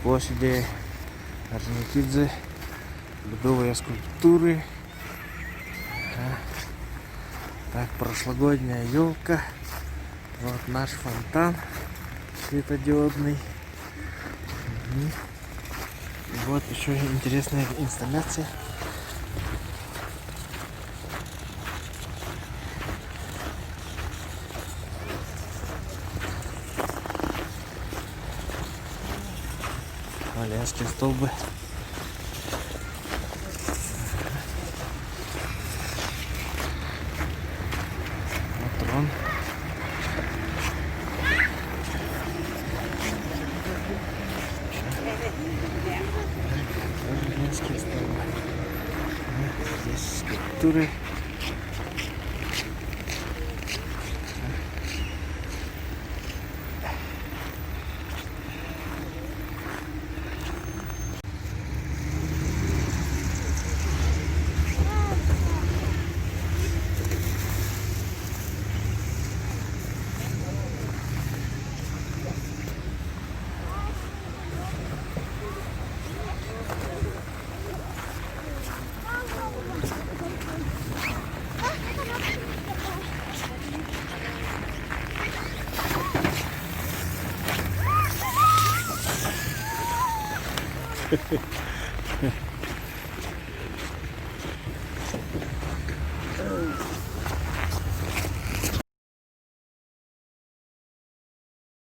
площади Орджоникидзе. Ледовые скульптуры. Так, прошлогодняя елка. Вот наш фонтан светодиодный. Вот еще интересная инсталляция. Валяшки, столбы. Вот трон. Валяшки, столбы. Здесь скульптуры.